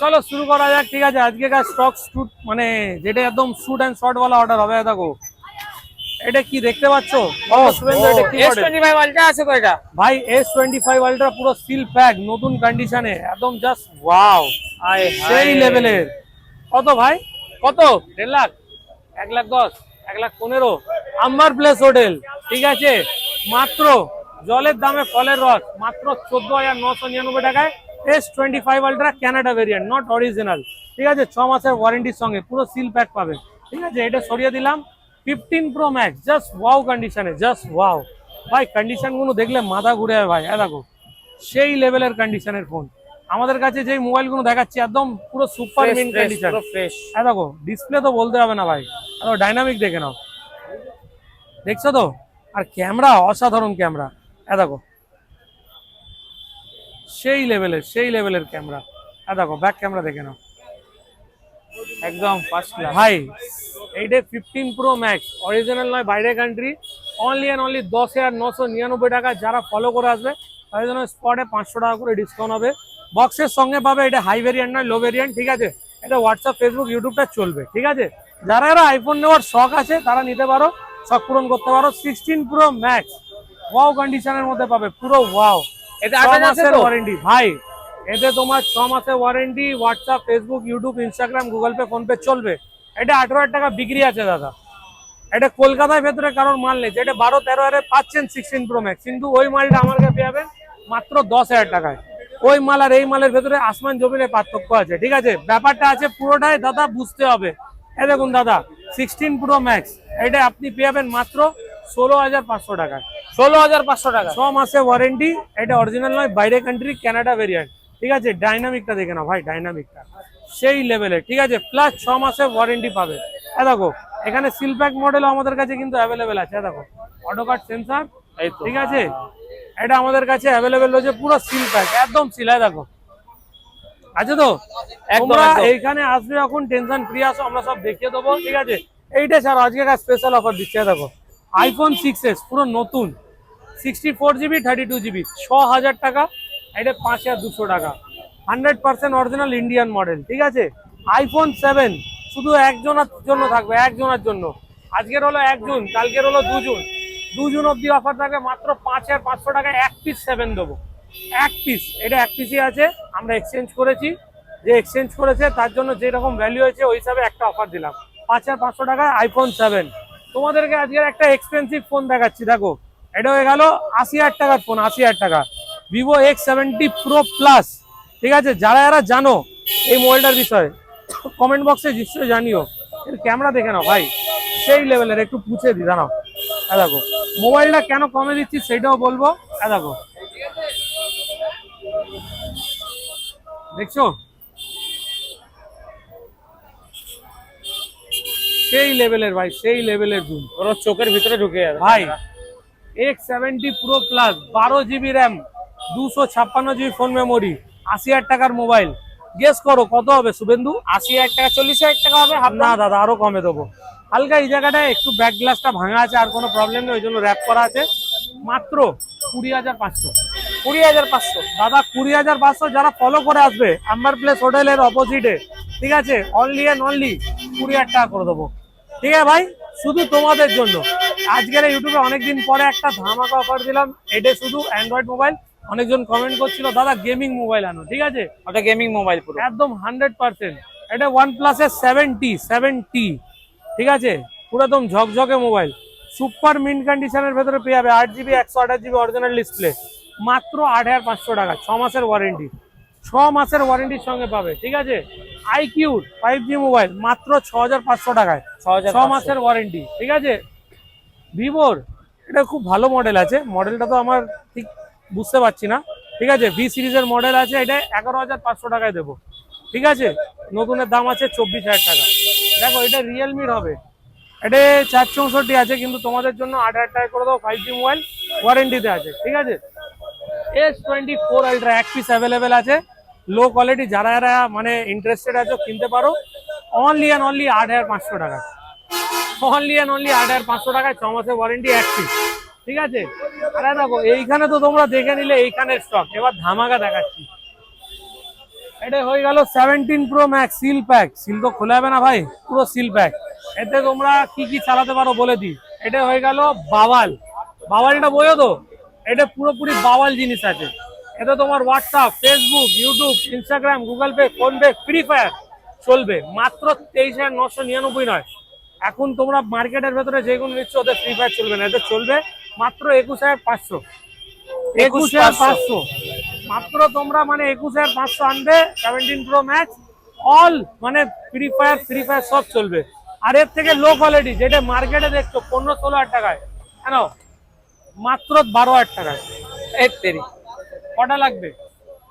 চলো শুরু করা যাক। ঠিক আছে, আজকেকার স্টক শুট মানে যেটা একদম শুট এন্ড শর্ট वाला অর্ডার হবে। দেখো এটা কি দেখতে পাচ্ছো? শুভেন্দু, এটা কি মডেল? S25 আলট্রা আছে তো এটা ভাই S25 আলট্রা পুরো সিল প্যাক, নতুন কন্ডিশনে, একদম জাস্ট ওয়াও, সেই লেভেলের। কত ভাই? কত? 1.5 লাখ, 1,10,000, 1,15,000, আম্বার প্লেস হোটেল। ঠিক আছে, মাত্র জলের দামে ফলের রস, মাত্র 14,999 টাকায় S25 ultra Canada variant, not original. ঠিক আছে, 6 মাসের ওয়ারেন্টির সঙ্গে পুরো সিল প্যাক পাবে। ঠিক আছে, এটা সরিয়ে দিলাম। 15 প্রো ম্যাক্স, জাস্ট ওয়াও কন্ডিশনে, জাস্ট ওয়াও ভাই। কন্ডিশন গুলো দেখলে মাথা ঘুরে যাবে ভাই। দেখো সেই লেভেলের কন্ডিশনের ফোন। আমাদের কাছে যে মোবাইল গুলো দেখাচ্ছি একদম পুরো সুপার মিন্ট কন্ডিশন, পুরো ফ্রেশ। দেখো ডিসপ্লে তো বলতে হবে না ভাই, ডাইনামিক দেখে নাও, দেখছো তো? আর ক্যামেরা অসাধারণ ক্যামেরা, দেখো সেই লেভেলের ক্যামেরা। দেখো ব্যাক ক্যামেরা দেখে নাও, একদম ফার্স্ট ক্লাস ভাই। এইটা 15 প্রো ম্যাক্স, অরিজিনাল নয়, বাইরে কান্ট্রি। অনলি অ্যান্ড অনলি 10,999 টাকা। যারা ফলো করে আসবে তাদের জন্য স্পটে 500 টাকা করে ডিসকাউন্ট হবে। বক্সের সঙ্গে পাবে। এটা হাই ভেরিয়েন্ট নয়, লো ভেরিয়েন্ট। ঠিক আছে, এটা হোয়াটসঅ্যাপ, ফেসবুক, ইউটিউবটা চলবে। ঠিক আছে, যারা যারা আইফোন নেওয়ার শখ আছে তারা নিতে পারো, শখ পূরণ করতে পারো। 16 প্রো ম্যাক্স ওয়াও কন্ডিশনের মধ্যে পাবে, পুরো ওয়াও। এটা 6 28 আছে মাসের তো? ওয়ারেন্টি ভাই। এতে তোমার 6 মাসের warranty, WhatsApp, Facebook, YouTube, Instagram, Google pay, PhonePe চলবে। এটা 18,000 টাকা বিক্রি আছে দাদা। এটা কলকাতার ভেতরে কারোর মাল নেই, যেটা 12-13 পাচ্ছেন 16 প্রো ম্যাক্স, কিন্তু ওই মালটা আমার কাছে পাবেন মাত্র 10,000 টাকায়। ওই মাল আর এই মালের ভেতরে আসমান জমিনের পার্থক্য আছে। ঠিক আছে, ব্যাপারটা আছে পুরোটাই দাদা বুঝতে হবে। এই দেখুন দাদা, 16 প্রো ম্যাক্স, এটা আপনি পেয়ে মাত্র 16,500 টাকায়। 16,500 টাকা। 6 মাসে ওয়ারেন্টি। এটা অরিজিনাল নয়, বাইরে কান্ট্রি, কানাডা ভেরিয়েন্ট। ঠিক আছে, ডাইনামিকটা দেখে নাও ভাই, ডাইনামিকটা সেই লেভেলের। ঠিক আছে, প্লাস 6 মাসে ওয়ারেন্টি পাবে। দেখো এখানে সিলপ্যাক মডেল আমাদের কাছে কিন্তু অ্যাভেলেবেল আছে। দেখো অটো কাট সেন্সার, ঠিক আছে, এটা আমাদের কাছে অ্যাভেলেবেল রয়েছে, পুরো সিলপ্যাক, একদম সিল। দেখো আছে তো? তোমরা এইখানে আসবে যখন টেনশন ফ্রি আসো, আমরা সব দেখিয়ে দেবো। ঠিক আছে, এইটা ছাড়া আজকে স্পেশাল অফার দিচ্ছে। দেখো আইফোন 6s পুরো নতুন, 64GB 32GB, 6,000 টাকা। এটা 5,200 টাকা, 100% অরিজিনাল ইন্ডিয়ান মডেল। ঠিক আছে, আইফোন 7 শুধু একজনের জন্য থাকবে, একজনের জন্য। আজকের হলো 1 জুন, কালকের হলো 2 জুন, 2 জুন অব্দি অফার থাকবে। মাত্র 5,500 টাকায় 1 পিস 7 দেবো, 1 পিস। এটা 1 পিসই আছে, আমরা এক্সচেঞ্জ করেছি। যে এক্সচেঞ্জ করেছে তার জন্য যেরকম ভ্যালু হয়েছে ওই হিসাবে একটা অফার দিলাম, 5,500 টাকায় আইফোন 7। তোমাদেরকে আজকের একটা এক্সপেন্সিভ ফোন দেখাচ্ছি। দেখো এটা হয়ে গেল 80,000 টাকার ফোন, 80,000 টাকা, ভিভো X70 প্রো প্লাস। ঠিক আছে, যারা যারা জানো এই মোবাইলটার বিষয়ে কমেন্ট বক্সে নিশ্চয়ই জানিও। এর ক্যামেরা দেখে নাও ভাই, সেই লেভেলের। একটু পুছে দি, জানাও। দেখো মোবাইলটা কেন কমে দিচ্ছি সেটাও বলবো। দেখো দেখছো, সেই লেভেলের ভাই, সেই লেভেলের জুম, ওর চোখের ভিতরে ঢুকে যাবে ভাই। X70 pro plus, 12GB RAM, 256GB phone memory, 80,000 টাকার মোবাইল। গেস করো কত হবে শুভেন্দু? 80,000 টাকা, 40,000 টাকা হবে। না দাদা, আরো কমে দেবো। হালকা এই জায়গাটায় একটু ব্যাক গ্লাসটা ভাঙা আছে, আর কোনো প্রবলেম নেই, ওই জন্য র্যাপ করা আছে। মাত্র 20,500। 20,500 দাদা 20,500। যারা ফলো করে আসবে আম্বার প্লেস হোটেলের অপোজিটে, ঠিক আছে, অনলি অ্যান্ড অনলি 20,000 টাকা করে দেবো। ঠিক আছে ভাই, শুধু তোমাদের জন্য। আজকের ইউটিউবে অনেকদিন পরে একটা ধামাকা অফার দিলাম। এটা শুধু অ্যান্ড্রয়েড মোবাইল। অনেকজন কমেন্ট করছিল দাদা গেমিং মোবাইল আনো। ঠিক আছে, ওটা গেমিং মোবাইল পুরো একদম 100%। এটা OnePlus-এর 7T। ঠিক আছে, পুরো একদম ঝকঝকে মোবাইল, সুপার মিন্ট কন্ডিশনের ভেতরে পেয়ে যাবে। 8GB 128GB অরিজিনাল ডিসপ্লে, মাত্র 8,500 টাকা, 6 মাসের ওয়ারেন্টি, 6 মাসের ওয়ারেন্টির সঙ্গে পাবে। ঠিক আছে, IQ 5G মোবাইল, মাত্র 6,500 টাকায়, 6 মাসের ওয়ারেন্টি। ঠিক আছে, ভিভোর এটা খুব ভালো মডেল আছে, মডেলটা তো আমার ঠিক বুঝতে পারছি না। ঠিক আছে, ভি সিরিজের মডেল আছে, এটা 11,500 টাকায় দেবো। ঠিক আছে, নতুনের দাম আছে 24,000 টাকা। দেখো এটা রিয়েলমির হবে, এটা 464 আছে, কিন্তু তোমাদের জন্য 8,000 টাকা করে দেবো। 5G মোবাইল, ওয়ারেন্টিতে আছে। ঠিক আছে, S24 আলট্রা 1 পিস অ্যাভেলেবেল আছে, লো কোয়ালিটি। যারা যারা মানে ইন্টারেস্টেড আছো কিনতে পারো, অনলি অ্যান্ড অনলি 8,500 টাকা, অনলি অ্যান্ড অনলি 8,500 টাকায়, 6 মাসের ওয়ারেন্টি, 1 পিস। ঠিক আছে, আরে দেখো এইখানে তো তোমরা দেখে নিলে এইখানের স্টক, এবার ধামাকা দেখাচ্ছি। এটা হয়ে গেল 17 pro max seal pack. Seal তো খোলা যাবে না ভাই, পুরো সিল প্যাক। এতে তোমরা কি কি চালাতে পারো বলে দিই। এটা হয়ে গেল বাওয়াল। বাওয়াল এটা বোঝো তো, এটা পুরোপুরি বাওয়াল জিনিস আছে। এতে তোমার WhatsApp, Facebook, YouTube, Instagram, Google pay, PhonePe, free fire চলবে মাত্র 23,999 নয়। এখন তোমরা মার্কেটের ভেতরে যেগুলো নিচ্ছ ওদের ফ্রি ফায়ার চলবে না, এতে চলবে মাত্র 21,500। 21,500 মাত্র। তোমরা মানে 21,500 আনবে 17 প্রো ম্যাক্স, অল মানে ফ্রি ফায়ার সব চলবে। আর এর থেকে লো কোয়ালিটি যেটা মার্কেটে দেখছো 15-16 হাজার টাকায়, কেন মাত্র 12,000 টাকায়। এর তেরি কটা লাগবে?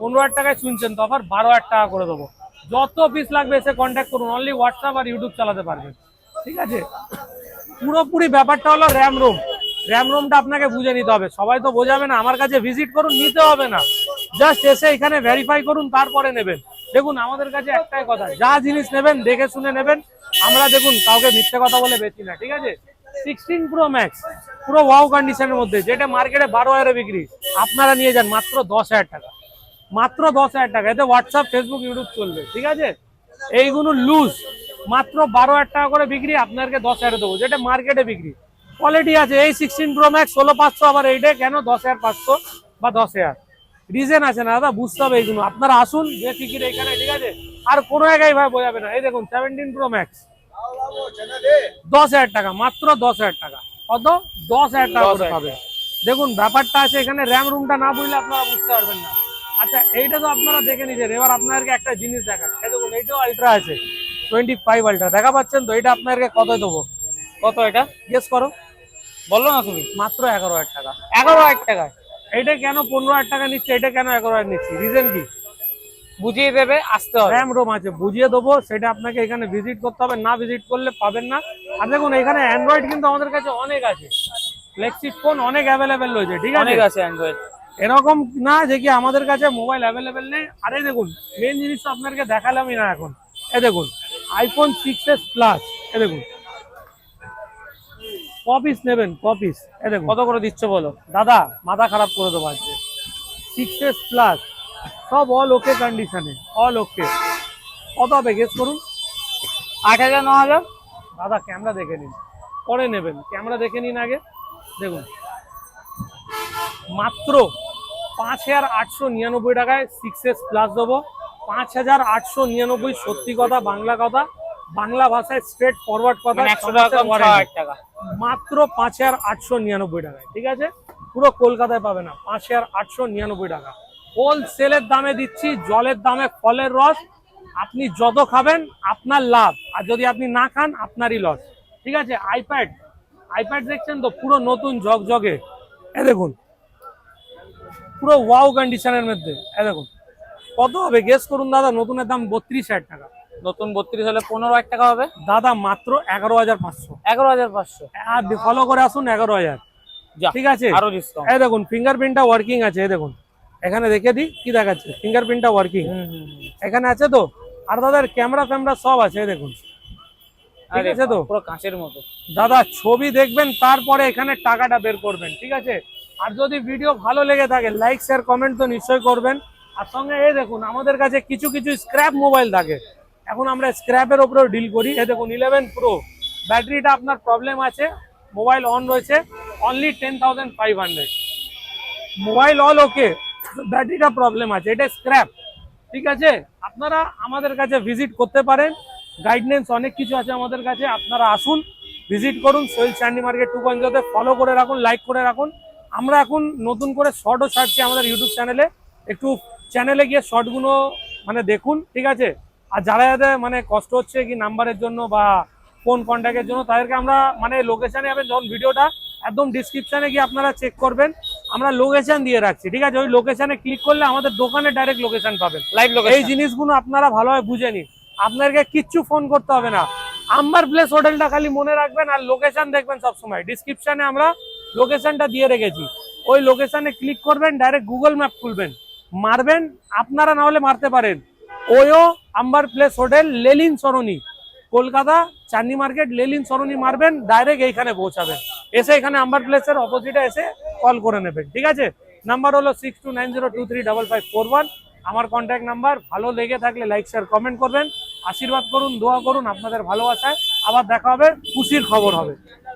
15,000 টাকায় শুনছেন তো, আবার 12,000 টাকা করে দেবো। যত পিস লাগবে এসে কন্ট্যাক্ট করুন, অনলি হোয়াটসঅ্যাপ আর ইউটিউব চালাতে পারবেন, ঠিক আছে। পুরোপুরি ব্যাপারটা হলো র্যাম রোম। র্যাম রোমটা আপনাকে বুঝে নিতে হবে, সবাই তো বোঝাবে না। আমার কাছে ভিজিট করুন, নিতে হবে না, জাস্ট এসে এখানে ভেরিফাই করুন, তারপরে নেবেন। দেখুন আমাদের কাছে একটাই কথা, যা জিনিস নেবেন দেখে শুনে নেবেন। আমরা দেখুন কাউকে মিথ্যে কথা বলে বেচি না, ঠিক আছে। 16 প্রো ম্যাক্স পুরো ওয়াও কন্ডিশনের মধ্যে, যেটা মার্কেটে 12,000 বিক্রি, আপনারা নিয়ে যান মাত্র 10,000 টাকা। মাত্র 10,000 টাকা। এতে হোয়াটসঅ্যাপ, ফেসবুক, ইউটিউব চলবে, ঠিক আছে। এইগুলো লুজ মাত্র 12,000 টাকা করে বিক্রি, আপনাদেরকে 10,000 দেবো, যেটা মার্কেটে বিক্রি। কোয়ালিটি আছে। এই 16 প্রো ম্যাক্স 16,500, আবার এইটা কেন 10,500 বা 10,000? রিজন আছে না দাদা, বুঝতে হবে এইগুলো। আপনারা আসুন বেফিকির এখানে, ঠিক আছে। আর কোনো জায়গায় ভাই বোঝাবে না। এই দেখুন 17 প্রো ম্যাক্স 10,000 টাকা, মাত্র 10,000 টাকা। কত? 10,000 টাকা করে পাবে। দেখুন ব্যাপারটা আছে এখানে, র্যাম রুমটা না বুঝলে আপনারা বুঝতে পারবেন না। আচ্ছা এইটা তো আপনারা দেখে নিয়েছেন, এবার আপনাদেরকে একটা জিনিস দেখান। এই দেখুন এইটাও আলট্রা আছে, 25 আলট্রা, দেখা পাচ্ছেন তো। এটা আপনাদেরকে কত দেবো? কত এটা গেস করো, বললো না তুমি? মাত্র 11,000 টাকা। 11,000 টাকায়। এটা কেন 15,000 টাকা নিচ্ছে, এটা কেন 11,000 নিচ্ছি, রিজন কি? বুঝিয়ে দেবে, আসতে হবে। র্যাম রোম আছে, বুঝিয়ে দেবো। সেটা আপনাকে এখানে ভিজিট করতে হবে, না ভিজিট করলে পাবেন না। আর দেখুন এখানে অ্যান্ড্রয়েড কিন্তু আমাদের কাছে অনেক আছে, ফ্লেক্সি ফোন অনেক অ্যাভেলেবেল রয়েছে, ঠিক আছে। অনেক আছে অ্যান্ড্রয়েড। এরকম না যে কি আমাদের কাছে মোবাইল অ্যাভেলেবেল নেই। আরে দেখুন মেন জিনিস তো আপনাদেরকে দেখালামই না এখন। এ দেখুন আইফোন 6s প্লাস, এ দেখুন কপিস নেবেন, কপিস। এ দেখুন কত করে দিচ্ছ বলো? দাদা মাথা খারাপ করে দেবো আজকে। 6s প্লাস সব অল ওকে কন্ডিশনে, অল ওকে। কত হবে গেস করুন? 8,000 9,000? দাদা ক্যামেরা দেখে নিন, পরে নেবেন। ক্যামেরা দেখে নিন আগে। দেখুন মাত্র 5,899 টাকায় 6s প্লাস দেবো। 5,899, সত্যি কথা, বাংলা কথা, বাংলা ভাষায় স্ট্রেট ফরওয়ার্ড কথা। 100 টাকা কম, 6,000 টাকা মাত্র 5,899 টাকায়, ঠিক আছে। পুরো কলকাতায় পাবে না, 5,899 টাকা। হোলসেলের দামে দিচ্ছি, জলের দামে ফলের রস। আপনি যত খাবেন আপনার লাভ, আর যদি আপনি না খান আপনারই লস, ঠিক আছে। আইপ্যাড দেখছেন তো, পুরো নতুন ঝকঝকে। এ দেখুন পুরো ওয়াও কন্ডিশনের মধ্যে। এ দেখুন কত হবে গেস করুন দাদা? নতুনের দাম 32,000 টাকা। নতুন 32 হলে 15,000 টাকা হবে দাদা মাত্র 11,500। 11,500। আর ফলো করে আসুন 11,000, ঠিক আছে। আরো ডিসকাউন্ট। এই দেখুন ফিঙ্গারপ্রিন্টটা ওয়ার্কিং আছে। এই দেখুন এখানে দেখে দিই কি দেখাচ্ছে, ফিঙ্গারপ্রিন্টটা ওয়ার্কিং এখানে আছে তো। আর দাদার ক্যামেরা ফ্যামেরা সব আছে, এই দেখুন, ঠিক আছে তো। পুরো কাঁচের মতো। দাদা ছবি দেখবেন, তারপরে এখানে টাকাটা বের করবেন, ঠিক আছে। আর যদি ভিডিও ভালো লেগে থাকে লাইক শেয়ার কমেন্ট তো নিশ্চয়ই করবেন। আর সঙ্গে এই দেখুন আমাদের কাছে কিছু কিছু স্ক্র্যাপ মোবাইল থাকে, এখন আমরা স্ক্র্যাপের ওপরেও ডিল করি। এই দেখুন 11 প্রো, ব্যাটারিটা আপনার প্রবলেম আছে, মোবাইল অন রয়েছে, অনলি 10,500। মোবাইল অল ওকে, ব্যাটারিটা প্রবলেম আছে, এটা স্ক্র্যাপ, ঠিক আছে। আপনারা আমাদের কাছে ভিজিট করতে পারেন, গাইডলাইন্স অনেক কিছু আছে আমাদের কাছে। আপনারা আসুন, ভিজিট করুন। সোহেল চান্ডি মার্কেট 2.0-তে ফলো করে রাখুন, লাইক করে রাখুন। আমরা এখন নতুন করে শর্টও ছাড়ছি আমাদের ইউটিউব চ্যানেলে, একটু চ্যানেলে গিয়ে শর্টগুলো মানে দেখুন, ঠিক আছে। আর যারা যাদের মানে কষ্ট হচ্ছে কি নাম্বারের জন্য বা ফোন কন্ট্যাক্টের জন্য, তাদেরকে আমরা মানে লোকেশানে যাবেন যখন ভিডিওটা, একদম ডিসক্রিপশানে গিয়ে আপনারা চেক করবেন, আমরা লোকেশন দিয়ে রাখছি, ঠিক আছে। ওই লোকেশানে ক্লিক করলে আমাদের দোকানে ডাইরেক্ট লোকেশন পাবেন, লাইভ লোকেশন। এই জিনিসগুলো আপনারা ভালোভাবে বুঝে নিন, আপনাদেরকে কিচ্ছু ফোন করতে হবে না। আম্বার প্লেস হোটেলটা খালি মনে রাখবেন, আর লোকেশন দেখবেন সবসময় ডিসক্রিপশানে আমরা লোকেশনটা দিয়ে রেখেছি। ওই লোকেশনে ক্লিক করবেন, ডাইরেক্ট গুগল ম্যাপ খুলবেন, মারবেন, আপনারা না হলে মারতে পারেন ওয়ো আম্বার প্লেস হোটেল, লেলিন সরণি, কলকাতা চান্ডি মার্কেট, লেলিন সরণি মারবেন, ডাইরেক্ট এইখানে পৌঁছাবেন। এসে এখানে আম্বার প্লেসের অপোজিটে এসে কল করে নেবেন, ঠিক আছে। নাম্বার হলো 6290235541। আমার কন্ট্যাক্ট নাম্বার। ভালো লেগে থাকলে লাইক শেয়ার কমেন্ট করবেন, আশীর্বাদ করুন, দোয়া করুন, আপনাদের ভালোবাসায় আবার দেখা হবে, খুশির খবর হবে।